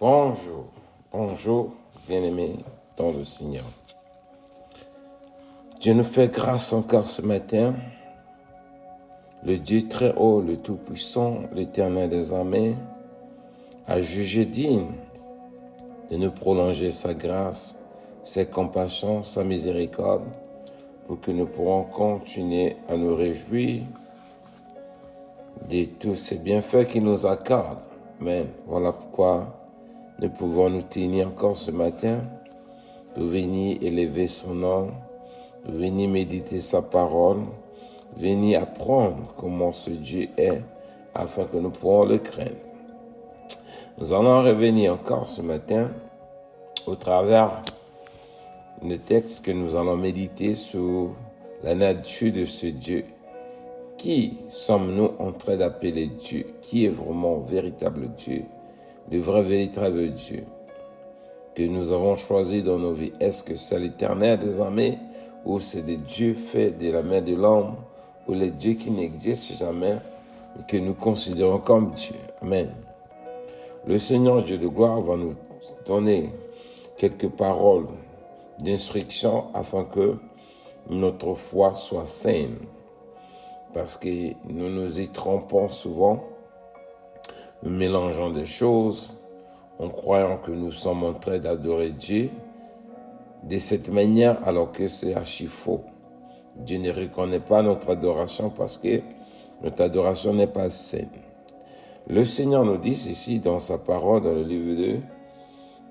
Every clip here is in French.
Bonjour, bonjour, bien-aimés dans le Seigneur. Dieu nous fait grâce encore ce matin. Le Dieu très haut, le Tout-Puissant, l'Éternel des armées, a jugé digne de nous prolonger sa grâce, ses compassions, sa miséricorde, pour que nous pourrons continuer à nous réjouir de tous ces bienfaits qu'il nous accorde. Amen. Voilà pourquoi nous pouvons nous tenir encore ce matin pour venir élever son nom, pour venir méditer sa parole, venir apprendre comment ce Dieu est, afin que nous pourrons le craindre. Nous allons revenir encore ce matin au travers le texte que nous allons méditer sur la nature de ce Dieu. Qui sommes-nous en train d'appeler Dieu? Qui est vraiment véritable Dieu? Le vrai véritable Dieu que nous avons choisi dans nos vies. Est-ce que c'est l'Éternel des armées ou c'est des dieux faits de la main de l'homme ou les dieux qui n'existent jamais et que nous considérons comme Dieu? Amen. Le Seigneur Dieu de gloire va nous donner quelques paroles d'instruction afin que notre foi soit saine. Parce que nous nous y trompons souvent, nous mélangeons des choses en croyant que nous sommes en train d'adorer Dieu de cette manière alors que c'est archi faux. Dieu ne reconnaît pas notre adoration parce que notre adoration n'est pas saine. Le Seigneur nous dit ici dans sa parole dans le livre de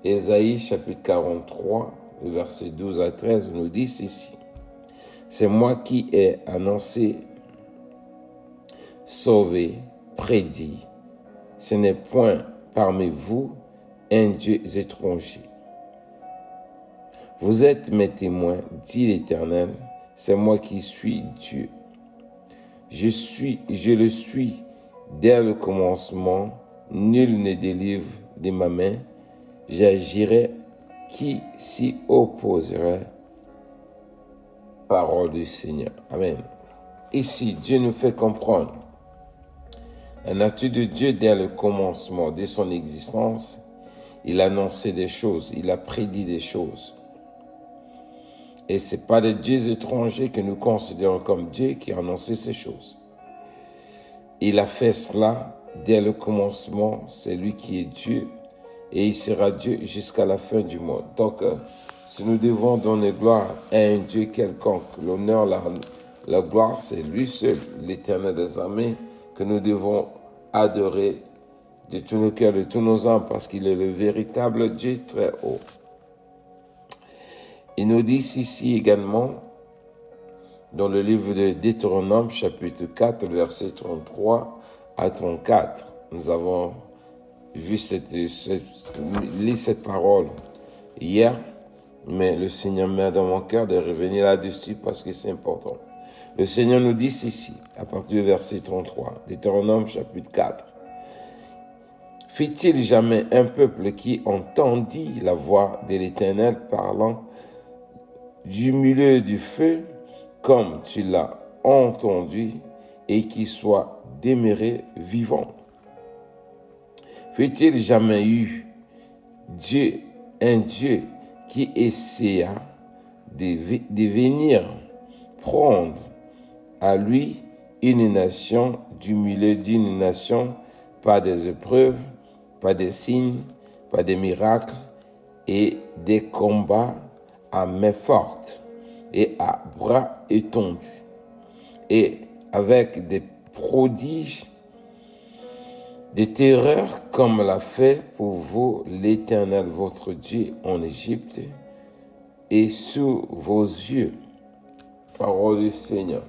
Ésaïe chapitre 43, le verset 12 à 13, nous dit ceci. C'est moi qui ai annoncé, sauvé, prédit. Ce n'est point parmi vous un Dieu étranger. Vous êtes mes témoins, dit l'Éternel, c'est moi qui suis Dieu. Je le suis dès le commencement, nul ne délivre de ma main. J'agirai, qui s'y opposerait? Parole du Seigneur. Amen. Ici, Dieu nous fait comprendre la nature de Dieu dès le commencement de son existence. Il a annoncé des choses, il a prédit des choses. Et ce n'est pas des dieux étrangers que nous considérons comme Dieu qui a annoncé ces choses. Il a fait cela dès le commencement, c'est lui qui est Dieu, et il sera Dieu jusqu'à la fin du monde. Donc, si nous devons donner gloire à un Dieu quelconque, l'honneur, la gloire, c'est lui seul, l'Éternel des armées, que nous devons adorer de tout nos cœurs, de tous nos âmes, parce qu'il est le véritable Dieu très haut. Il nous dit ici également, dans le livre de Deutéronome, chapitre 4, versets 33 à 34, nous avons vu cette parole hier, mais le Seigneur met dans mon cœur de revenir là-dessus parce que c'est important. Le Seigneur nous dit ici, à partir du verset 33, Deutéronome, chapitre 4, « Fit-il jamais un peuple qui entendit la voix de l'Éternel parlant du milieu du feu, comme tu l'as entendu, et qui soit demeuré vivant? Fut-il jamais eu un Dieu qui essaya de venir prendre à lui une nation du milieu d'une nation par des épreuves, par des signes, par des miracles et des combats à main forte et à bras étendus, et avec des prodiges, des terreurs comme l'a fait pour vous l'Éternel votre Dieu en Égypte et sous vos yeux. » Parole du Seigneur.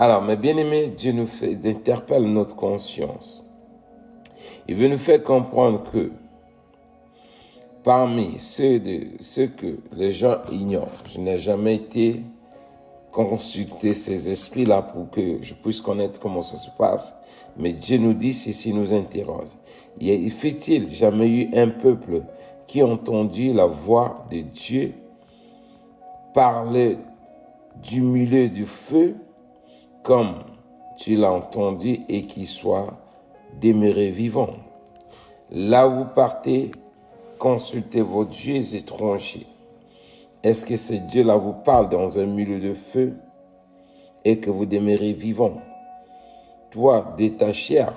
Alors, mes bien-aimés, Dieu nous interpelle notre conscience. Il veut nous faire comprendre que parmi ceux que les gens ignorent, je n'ai jamais été consulter ces esprits-là pour que je puisse connaître comment ça se passe. Mais Dieu nous dit, ceci nous interroge. Fait-il jamais eu un peuple qui a entendu la voix de Dieu parler du milieu du feu, comme tu l'as entendu, et qui soit demeuré vivant? Là où vous partez, consultez vos dieux étrangers. Est-ce que ces dieux-là vous parlent dans un milieu de feu et que vous demeurez vivant? Toi, de ta chair,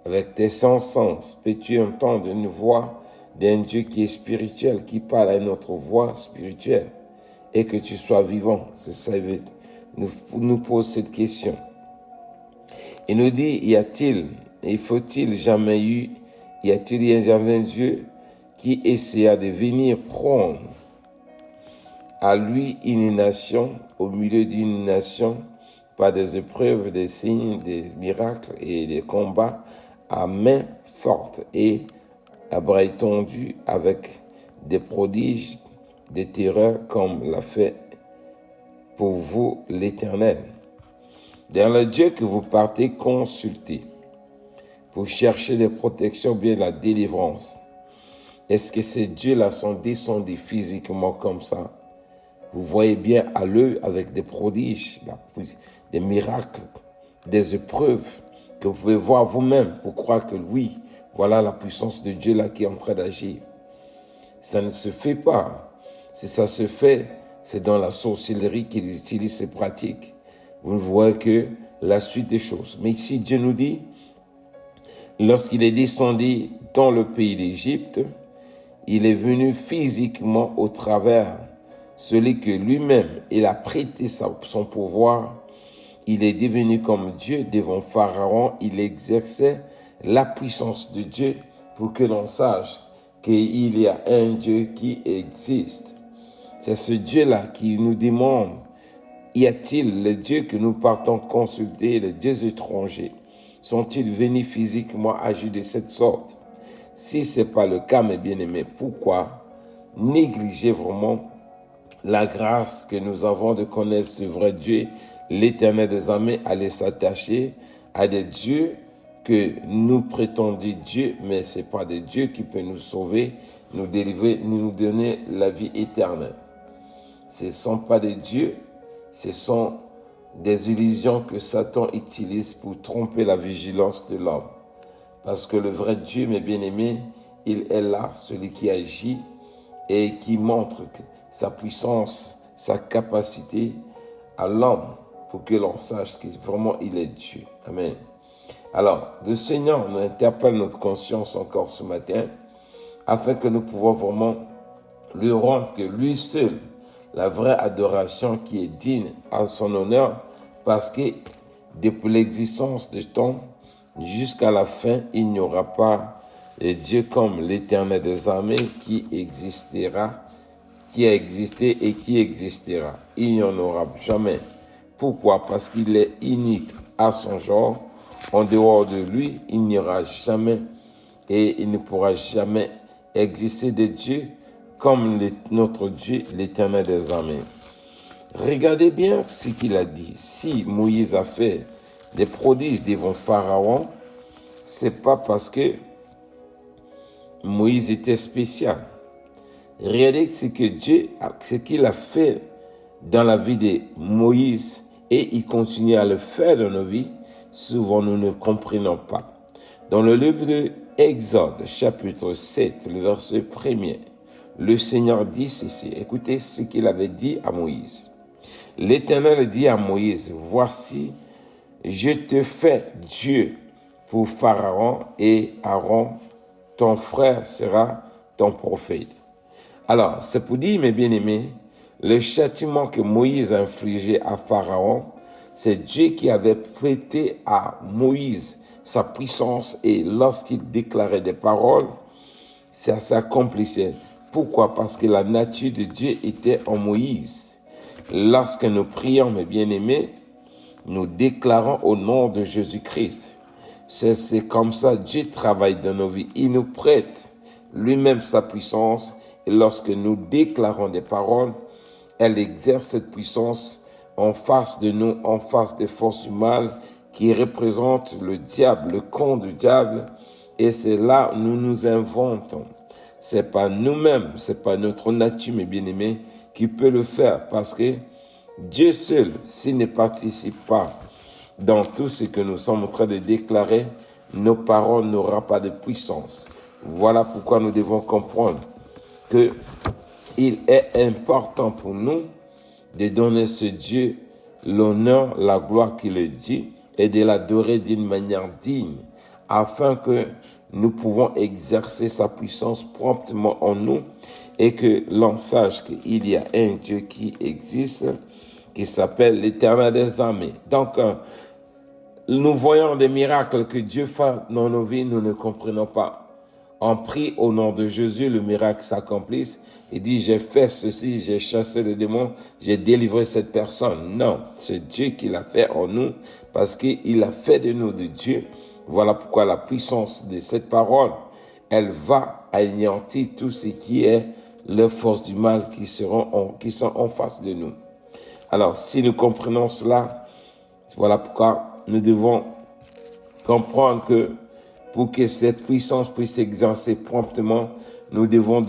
avec tes sens, peux-tu entendre une voix d'un Dieu qui est spirituel, qui parle à une autre voix spirituelle, et que tu sois vivant? C'est ça, nous pose cette question. Il nous dit, y a-t-il jamais un Dieu qui essaya de venir prendre à lui une nation, au milieu d'une nation, par des épreuves, des signes, des miracles et des combats à main forte et à bras étendus avec des prodiges, des terreurs comme l'a fait pour vous l'Éternel. Dans le Dieu que vous partez consulter pour chercher des protections, bien la délivrance. Est-ce que ces dieux-là sont descendus physiquement comme ça? Vous voyez bien à l'œil avec des prodiges, des miracles, des épreuves que vous pouvez voir vous-même pour croire que oui, voilà la puissance de Dieu là qui est en train d'agir. Ça ne se fait pas. Si ça se fait, c'est dans la sorcellerie qu'ils utilisent ces pratiques. Vous ne voyez que la suite des choses. Mais ici, Dieu nous dit, lorsqu'il est descendu dans le pays d'Égypte, il est venu physiquement au travers celui que lui-même, il a prêté son pouvoir. Il est devenu comme Dieu devant Pharaon. Il exerçait la puissance de Dieu pour que l'on sache qu'il y a un Dieu qui existe. C'est ce Dieu-là qui nous demande, y a-t-il les dieux que nous partons consulter, les dieux étrangers, sont-ils venus physiquement agir de cette sorte? Si ce n'est pas le cas, mes bien-aimés, pourquoi négliger vraiment la grâce que nous avons de connaître ce vrai Dieu, l'Éternel des armées, aller s'attacher à des dieux que nous prétendons Dieu, mais ce n'est pas des dieux qui peuvent nous sauver, nous délivrer, nous donner la vie éternelle. Ce ne sont pas des dieux, ce sont des illusions que Satan utilise pour tromper la vigilance de l'homme. Parce que le vrai Dieu, mes bien-aimés, il est là, celui qui agit et qui montre sa puissance, sa capacité à l'homme pour que l'on sache que vraiment il est Dieu. Amen. Alors, le Seigneur nous interpelle notre conscience encore ce matin afin que nous pouvons vraiment lui rendre que lui seul, la vraie adoration qui est digne à son honneur, parce que depuis l'existence de temps jusqu'à la fin, il n'y aura pas de Dieu comme l'Éternel des armées qui existera, qui a existé et qui existera. Il n'y en aura jamais. Pourquoi? Parce qu'il est unique à son genre. En dehors de lui, il n'y aura jamais et il ne pourra jamais exister de Dieu comme notre Dieu, l'Éternel des armées. Regardez bien ce qu'il a dit. Si Moïse a fait des prodiges devant Pharaon, c'est pas parce que Moïse était spécial. Regardez ce qu'il a fait dans la vie de Moïse et il continue à le faire dans nos vies. Souvent, nous ne comprenons pas. Dans le livre de Exode, chapitre 7, le verset 1er, le Seigneur dit ceci. Écoutez ce qu'il avait dit à Moïse. L'Éternel dit à Moïse, voici, je te fais Dieu pour Pharaon et Aaron, ton frère sera ton prophète. Alors, c'est pour dire, mes bien-aimés, le châtiment que Moïse a infligé à Pharaon, c'est Dieu qui avait prêté à Moïse sa puissance et lorsqu'il déclarait des paroles, ça s'accomplissait. Pourquoi? Parce que la nature de Dieu était en Moïse. Lorsque nous prions, mes bien-aimés, nous déclarons au nom de Jésus-Christ. C'est comme ça Dieu travaille dans nos vies. Il nous prête lui-même sa puissance et lorsque nous déclarons des paroles, elle exerce cette puissance en face de nous, en face des forces du mal qui représentent le diable, le camp du diable. Et c'est là où nous nous inventons. C'est pas nous-mêmes, c'est pas notre nature, mes bien-aimés, qui peut le faire parce que Dieu seul, s'il ne participe pas dans tout ce que nous sommes en train de déclarer, nos paroles n'auront pas de puissance. Voilà pourquoi nous devons comprendre que il est important pour nous de donner ce Dieu l'honneur, la gloire qu'il est dit et de l'adorer d'une manière digne afin que nous pouvons exercer sa puissance promptement en nous et que l'on sache qu'il y a un Dieu qui existe, qui s'appelle l'Éternel des armées. Donc, nous voyons des miracles que Dieu fait dans nos vies, nous ne comprenons pas. On prie au nom de Jésus, le miracle s'accomplisse. Il dit, j'ai fait ceci, j'ai chassé le démon, j'ai délivré cette personne. Non, c'est Dieu qui l'a fait en nous parce qu'il a fait de nous de Dieu. Voilà pourquoi la puissance de cette parole, elle va anéantir tout ce qui est les forces du mal qui sont en face de nous. Alors, si nous comprenons cela, voilà pourquoi nous devons comprendre que pour que cette puissance puisse s'exercer promptement, nous devons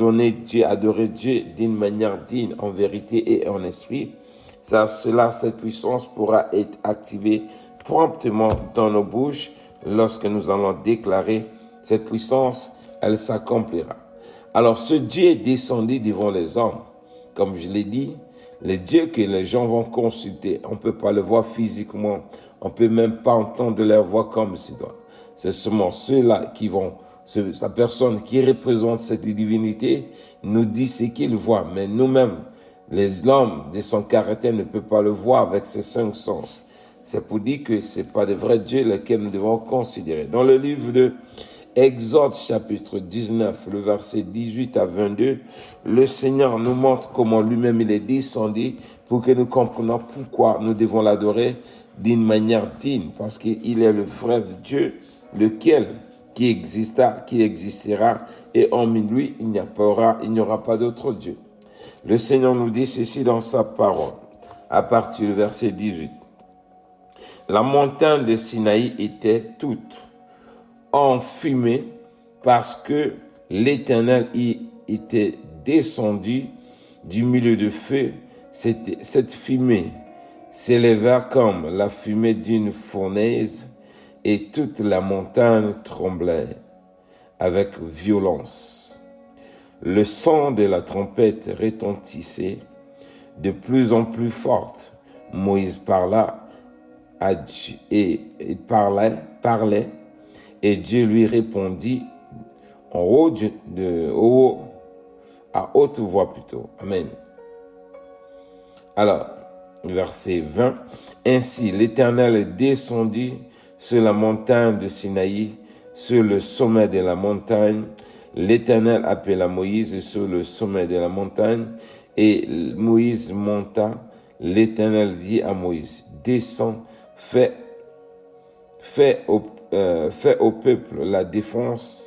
adorer Dieu d'une manière digne, en vérité et en esprit. Cette puissance pourra être activée promptement dans nos bouches lorsque nous allons déclarer cette puissance, elle s'accomplira. Alors, ce Dieu est descendu devant les hommes. Comme je l'ai dit, le Dieu que les gens vont consulter, on ne peut pas le voir physiquement, on ne peut même pas entendre leur voix comme ce doit. C'est seulement ceux-là qui vont, la personne qui représente cette divinité nous dit ce qu'il voit. Mais nous-mêmes, l'homme de son caractère ne peut pas le voir avec ses 5 sens. C'est pour dire que ce n'est pas de vrais dieux lesquels nous devons considérer. Dans le livre de Exode chapitre 19, le verset 18 à 22, le Seigneur nous montre comment lui-même il est descendu pour que nous comprenions pourquoi nous devons l'adorer d'une manière digne, parce qu'il est le vrai Dieu, lequel qui existera, et hormis lui, il n'y aura pas d'autre Dieu. Le Seigneur nous dit ceci dans sa parole, à partir du verset 18. La montagne de Sinaï était toute enfumée parce que l'Éternel y était descendu du milieu de feu. Cette fumée s'éleva comme la fumée d'une fournaise et toute la montagne tremblait avec violence. Le son de la trompette retentissait de plus en plus forte. Moïse parlait et Dieu lui répondit à haute voix plutôt. Amen. Alors, verset 20. Ainsi, l'Éternel est descendu sur la montagne de Sinaï, sur le sommet de la montagne. L'Éternel appela Moïse sur le sommet de la montagne et Moïse monta. L'Éternel dit à Moïse, descends, fais au peuple la défense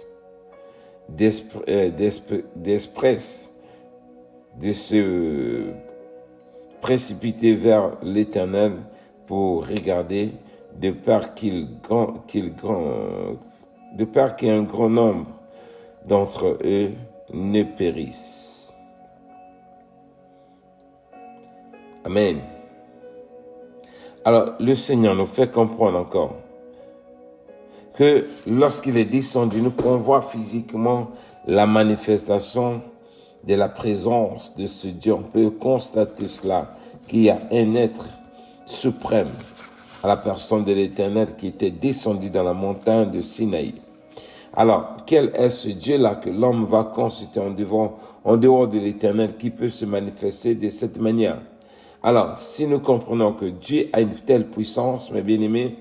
d'express de se précipiter vers l'Éternel pour regarder de peur qu'un grand nombre d'entre eux ne périssent. Amen. Alors, le Seigneur nous fait comprendre encore que lorsqu'il est descendu, nous pouvons voir physiquement la manifestation de la présence de ce Dieu. On peut constater cela, qu'il y a un être suprême à la personne de l'Éternel qui était descendu dans la montagne de Sinaï. Alors, quel est ce Dieu-là que l'homme va consulter en dehors de l'Éternel qui peut se manifester de cette manière? Alors, si nous comprenons que Dieu a une telle puissance, mes bien-aimés,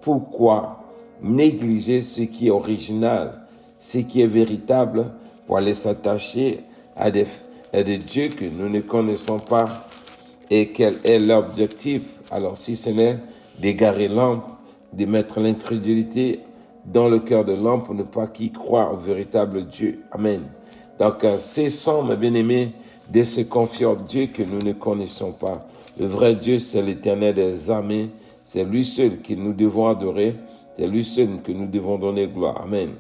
pourquoi négliger ce qui est original, ce qui est véritable, pour aller s'attacher à des dieux que nous ne connaissons pas et quel est l'objectif? Alors, si ce n'est d'égarer l'homme, de mettre l'incrédulité dans le cœur de l'homme pour ne pas qu'il croie au véritable Dieu. Amen. Donc, cessons, mes bien-aimés, de se confier au Dieu que nous ne connaissons pas. Le vrai Dieu, c'est l'Éternel des armées. C'est lui seul que nous devons adorer. C'est lui seul que nous devons donner gloire. Amen.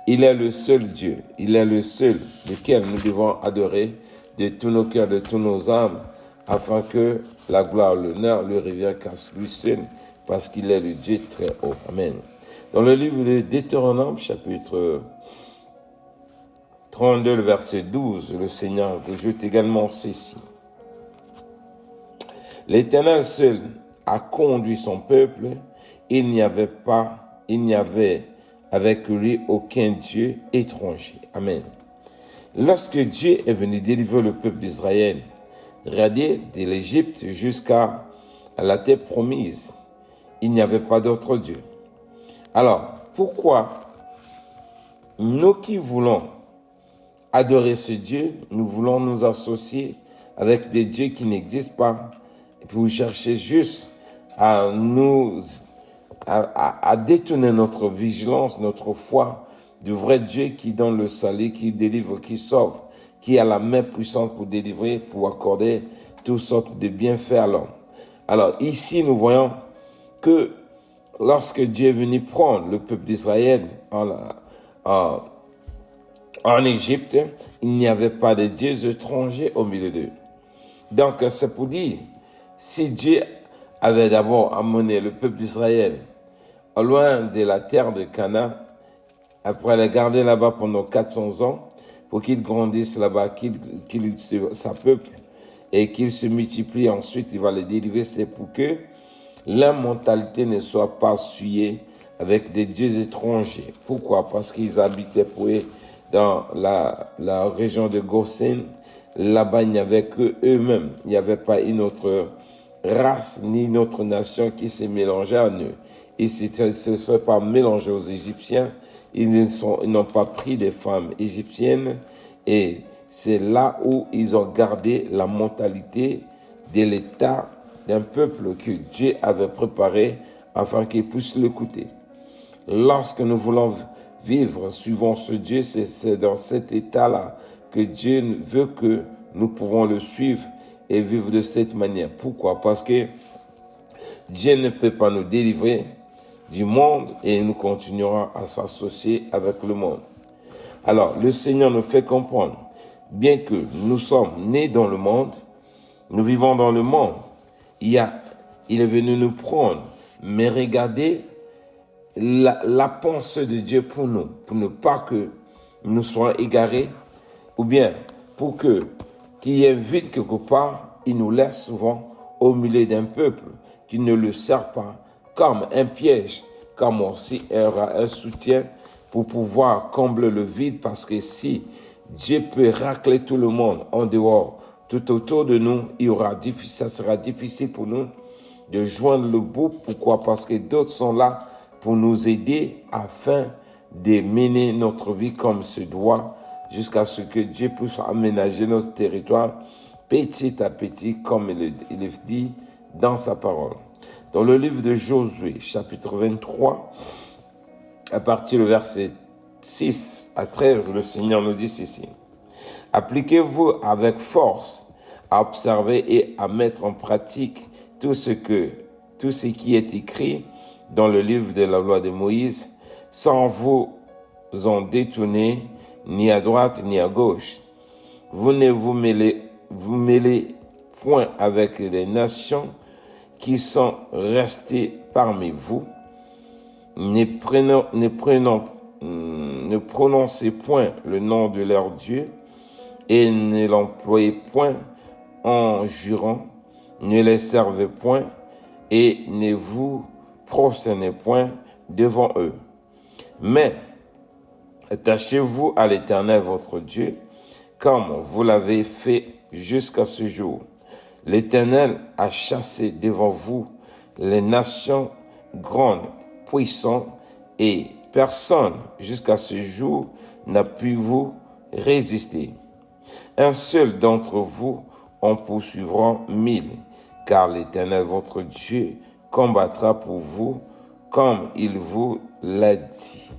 Il est le seul Dieu. Il est le seul lequel nous devons adorer de tous nos cœurs, de tous nos âmes, afin que la gloire, l'honneur lui revienne qu'à lui seul, parce qu'il est le Dieu très haut. Amen. Dans le livre de Deutéronome, chapitre 32, le verset 12, le Seigneur ajoute également ceci. L'Éternel seul a conduit son peuple, il n'y avait avec lui aucun Dieu étranger. Amen. Lorsque Dieu est venu délivrer le peuple d'Israël, radier de l'Égypte jusqu'à la terre promise, il n'y avait pas d'autre Dieu. Alors, pourquoi nous qui voulons adorer ce Dieu, nous voulons nous associer avec des dieux qui n'existent pas pour chercher juste à détourner notre vigilance, notre foi du vrai Dieu qui donne le salut, qui délivre, qui sauve, qui a la main puissante pour délivrer, pour accorder toutes sortes de bienfaits à l'homme. Alors ici, nous voyons que lorsque Dieu est venu prendre le peuple d'Israël en Égypte, il n'y avait pas de dieux étrangers au milieu d'eux. Donc, c'est pour dire, si Dieu avait d'abord amené le peuple d'Israël au loin de la terre de Canaan, après les garder là-bas pendant 400 ans, pour qu'ils grandissent là-bas, qu'ils s'apeuplent et qu'ils se multiplient, ensuite il va les délivrer, c'est pour que leur mentalité ne soit pas souillée avec des dieux étrangers. Pourquoi? Parce qu'ils habitaient pour eux dans la région de Goshen. Là-bas, il n'y avait que eux-mêmes. Il n'y avait pas une autre race ni une autre nation qui s'est mélangée à eux. Ils ne se sont pas mélangés aux Égyptiens. Ils n'ont pas pris des femmes égyptiennes. Et c'est là où ils ont gardé la mentalité de l'état d'un peuple que Dieu avait préparé afin qu'il puisse l'écouter. Lorsque nous voulons vivre suivant ce Dieu, c'est dans cet état-là que Dieu veut que nous pouvons le suivre et vivre de cette manière. Pourquoi? Parce que Dieu ne peut pas nous délivrer du monde et nous continuerons à s'associer avec le monde. Alors, le Seigneur nous fait comprendre, bien que nous sommes nés dans le monde, nous vivons dans le monde, il est venu nous prendre, mais regardez la pensée de Dieu pour nous, pour ne pas que nous soyons égarés, ou bien pour qu'il y ait un vide quelque part, il nous laisse souvent au milieu d'un peuple qui ne le sert pas comme un piège, comme aussi un soutien pour pouvoir combler le vide, parce que si Dieu peut racler tout le monde en dehors, tout autour de nous, ça sera difficile pour nous de joindre le bout. Pourquoi? Parce que d'autres sont là pour nous aider afin de mener notre vie comme se doit, jusqu'à ce que Dieu puisse aménager notre territoire petit à petit, comme il le dit dans sa parole. Dans le livre de Josué, chapitre 23, à partir du verset 6 à 13, le Seigneur nous dit ceci. Appliquez-vous avec force à observer et à mettre en pratique tout ce qui est écrit dans le livre de la loi de Moïse, sans vous en détourner ni à droite ni à gauche. Vous ne vous mêlez point avec les nations qui sont restées parmi vous. Ne prononcez point le nom de leur Dieu et ne l'employez point en jurant, ne les servez point et ne vous prosternez point devant eux. Mais attachez-vous à l'Éternel votre Dieu, comme vous l'avez fait jusqu'à ce jour. L'Éternel a chassé devant vous les nations grandes, puissantes, et personne jusqu'à ce jour n'a pu vous résister. Un seul d'entre vous en poursuivra 1000, car l'Éternel votre Dieu combattra pour vous comme il vous l'a dit.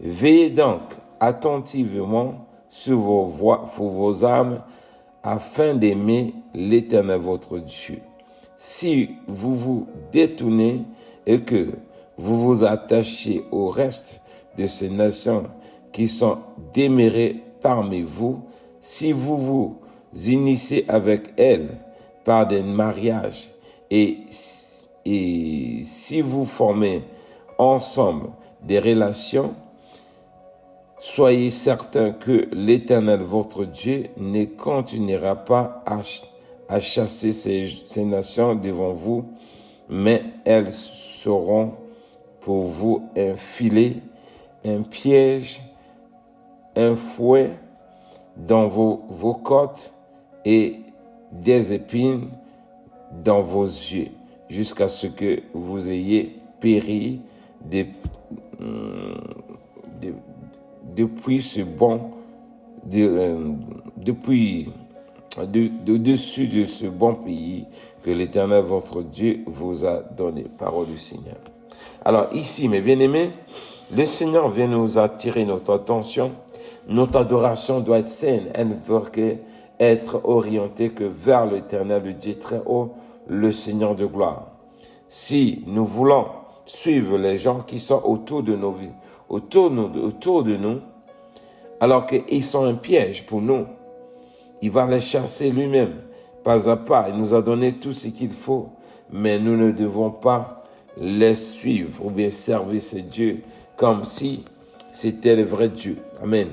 Veillez donc attentivement sur vos âmes afin d'aimer l'Éternel votre Dieu. Si vous vous détournez et que vous vous attachez au reste de ces nations qui sont demeurées parmi vous, si vous vous unissez avec elles par des mariages et si vous formez ensemble des relations, soyez certains que l'Éternel, votre Dieu, ne continuera pas à chasser ces nations devant vous, mais elles seront pour vous un filet, un piège, un fouet dans vos côtes et des épines dans vos yeux, jusqu'à ce que vous ayez péri depuis ce bon, au-dessus de ce bon pays que l'Éternel votre Dieu vous a donné. Parole du Seigneur. Alors ici, mes bien-aimés, le Seigneur vient nous attirer notre attention. Notre adoration doit être saine. Elle ne peut être orientée que vers l'Éternel, le Dieu très haut, le Seigneur de gloire. Si nous voulons suivre les gens qui sont autour de nos vies, autour de nous, alors qu'ils sont un piège pour nous, il va les chasser lui-même, pas à pas. Il nous a donné tout ce qu'il faut, mais nous ne devons pas les suivre ou bien servir ces dieux comme si c'était le vrai Dieu. Amen.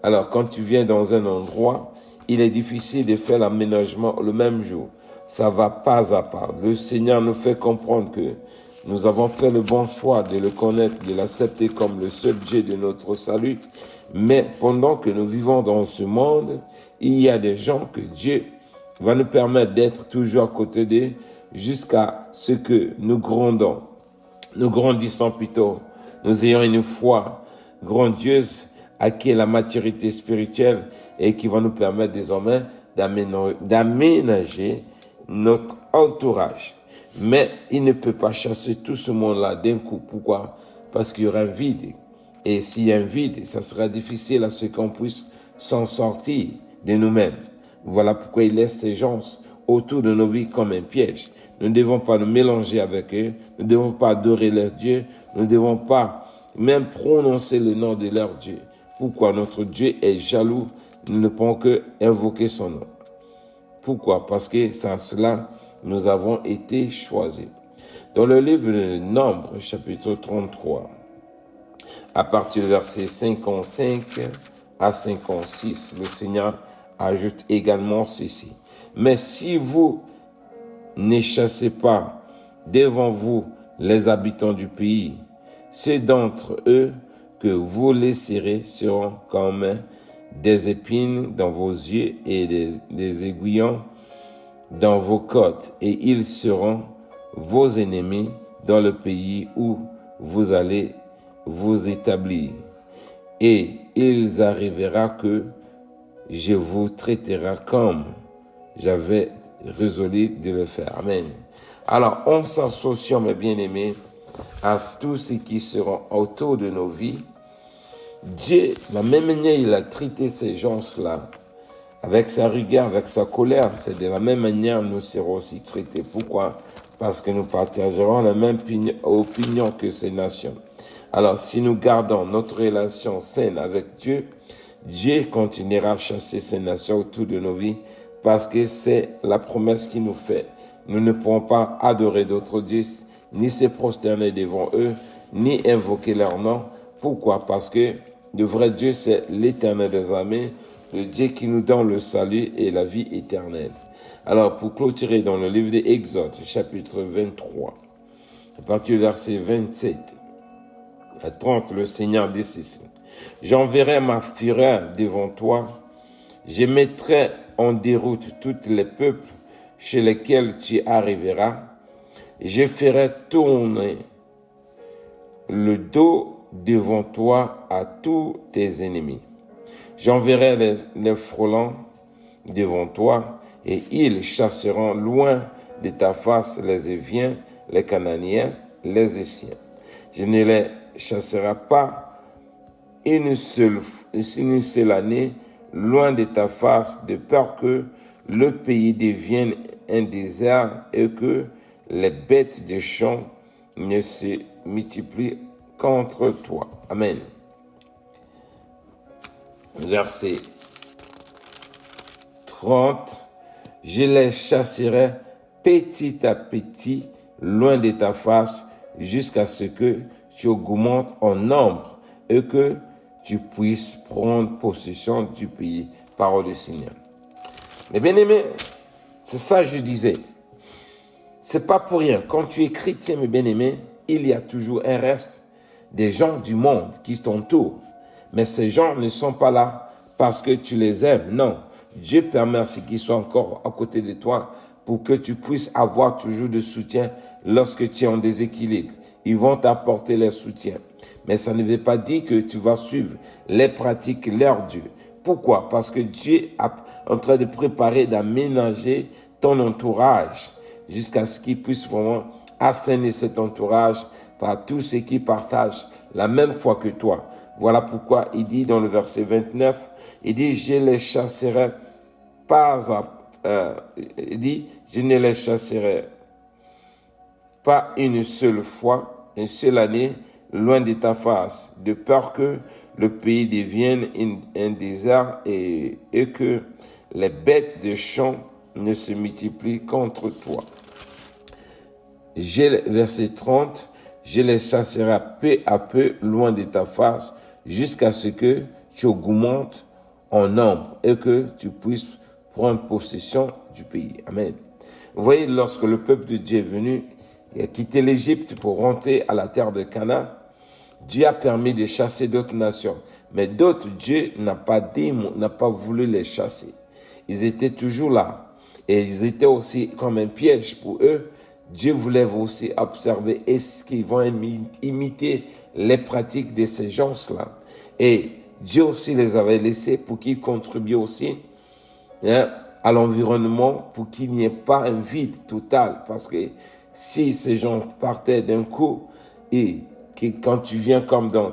Alors, quand tu viens dans un endroit, il est difficile de faire l'aménagement le même jour. Ça va pas à pas. Le Seigneur nous fait comprendre que nous avons fait le bon choix de le connaître, de l'accepter comme le seul Dieu de notre salut. Mais pendant que nous vivons dans ce monde, il y a des gens que Dieu va nous permettre d'être toujours à côté d'eux jusqu'à ce que nous grandissons plutôt. Nous ayons une foi grandieuse, acquis la maturité spirituelle et qui va nous permettre désormais d'aménager notre entourage. Mais il ne peut pas chasser tout ce monde-là d'un coup. Pourquoi? Parce qu'il y aura un vide. Et s'il y a un vide, ça sera difficile à ce qu'on puisse s'en sortir de nous-mêmes. Voilà pourquoi il laisse ces gens autour de nos vies comme un piège. Nous ne devons pas nous mélanger avec eux. Nous ne devons pas adorer leur Dieu. Nous ne devons pas même prononcer le nom de leur Dieu. Pourquoi? Notre Dieu est jaloux. Nous ne pouvons que invoquer son nom. Pourquoi? Parce que c'est à cela que nous avons été choisis. Dans le livre de Nombres, chapitre 33, à partir du verset 55 à 56, le Seigneur ajoute également ceci. Mais si vous ne chassez pas devant vous les habitants du pays, ceux d'entre eux que vous laisserez seront comme des épines dans vos yeux et des aiguillons dans vos côtes, et ils seront vos ennemis dans le pays où vous allez vous établir. Et il arrivera que je vous traiterai comme j'avais résolu de le faire. Amen. Alors, on s'associe, mes bien-aimés, à tous ceux qui seront autour de nos vies. Dieu, de la même manière, il a traité ces gens-là avec sa rigueur, avec sa colère. C'est de la même manière nous serons aussi traités. Pourquoi? Parce que nous partagerons la même opinion que ces nations. Alors, si nous gardons notre relation saine avec Dieu, Dieu continuera à chasser ces nations autour de nos vies parce que c'est la promesse qu'il nous fait. Nous ne pourrons pas adorer d'autres dieux, ni se prosterner devant eux, ni invoquer leur nom. Pourquoi? Parce que le vrai Dieu, c'est l'Éternel des armées, le Dieu qui nous donne le salut et la vie éternelle. Alors, pour clôturer dans le livre des Exode, chapitre 23, à partir du verset 27 à 30, le Seigneur dit ceci. J'enverrai ma fureur devant toi, je mettrai en déroute tous les peuples chez lesquels tu arriveras, je ferai tourner le dos devant toi à tous tes ennemis. J'enverrai les frelons devant toi, et ils chasseront loin de ta face les Éviens, les Cananéens, les Essiens. Je ne les chasserai pas une seule année loin de ta face, de peur que le pays devienne un désert et que les bêtes des champs ne se multiplient contre toi. Amen. Verset 30. Je les chasserai petit à petit loin de ta face jusqu'à ce que tu augmentes en nombre et que tu puisses prendre possession du pays. Parole du Seigneur. Mais bien aimé, c'est ça que je disais. C'est pas pour rien. Quand tu es chrétien, mes bien-aimés, il y a toujours un reste des gens du monde qui t'entourent. Mais ces gens ne sont pas là parce que tu les aimes. Non. Dieu permet à ce qu'ils soient encore à côté de toi pour que tu puisses avoir toujours de soutien lorsque tu es en déséquilibre. Ils vont t'apporter leur soutien. Mais ça ne veut pas dire que tu vas suivre les pratiques leur Dieu. Pourquoi? Parce que Dieu est en train de préparer, d'aménager ton entourage jusqu'à ce qu'il puisse vraiment assainir cet entourage par tous ceux qui partagent la même foi que toi. Voilà pourquoi il dit dans le verset 29, il dit, je les chasserai il dit, je ne les chasserai pas une seule fois, une seule année, loin de ta face, de peur que le pays devienne un désert et que les bêtes de champ ne se multiplient contre toi. Verset 30, je les chasserai peu à peu loin de ta face jusqu'à ce que tu augmentes en nombre et que tu puisses prendre possession du pays. Amen. Vous voyez, lorsque le peuple de Dieu est venu et a quitté l'Égypte pour rentrer à la terre de Canaan, Dieu a permis de chasser d'autres nations. Mais d'autres, Dieu n'a pas voulu les chasser. Ils étaient toujours là. Et ils étaient aussi comme un piège pour eux. Dieu voulait aussi observer est-ce qu'ils vont imiter les pratiques de ces gens-là. Et Dieu aussi les avait laissés pour qu'ils contribuent aussi à l'environnement, pour qu'il n'y ait pas un vide total. Parce que si ces gens partaient d'un coup et quand tu viens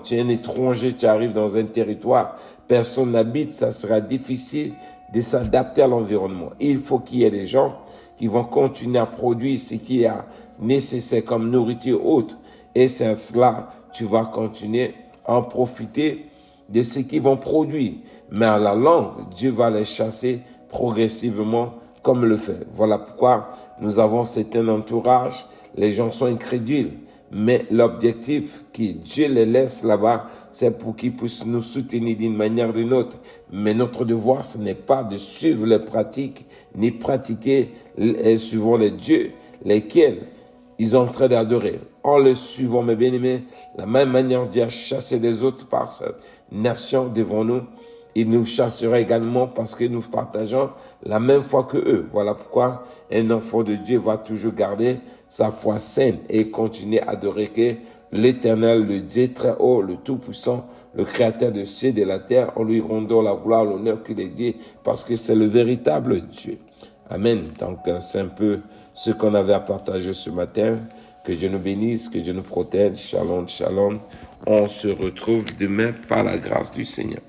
tu es un étranger, tu arrives dans un territoire, personne n'habite, ça sera difficile de s'adapter à l'environnement. Il faut qu'il y ait des gens qui vont continuer à produire ce qui est nécessaire comme nourriture haute. Et c'est cela, tu vas continuer à en profiter de ce qu'ils vont produire. Mais à la longue, Dieu va les chasser progressivement comme le fait. Voilà pourquoi nous avons certain entourage. Les gens sont incrédules. Mais l'objectif que Dieu les laisse là-bas, c'est pour qu'ils puissent nous soutenir d'une manière ou d'une autre. Mais notre devoir, ce n'est pas de suivre les pratiques, ni pratiquer suivant les dieux, lesquels ils sont en train d'adorer. En le suivant, mes bien-aimés, la même manière Dieu a chassé les autres par cette nation devant nous, il nous chassera également parce que nous partageons la même foi que eux. Voilà pourquoi un enfant de Dieu va toujours garder sa foi saine et continuer à adorer que l'Éternel, le Dieu très haut, le Tout-Puissant, le Créateur de cieux et de la terre, en lui rendant la gloire, l'honneur qu'il est dit, parce que c'est le véritable Dieu. Amen. Donc, c'est un peu ce qu'on avait à partager ce matin. Que Dieu nous bénisse, que Dieu nous protège. Shalom, shalom. On se retrouve demain par la grâce du Seigneur.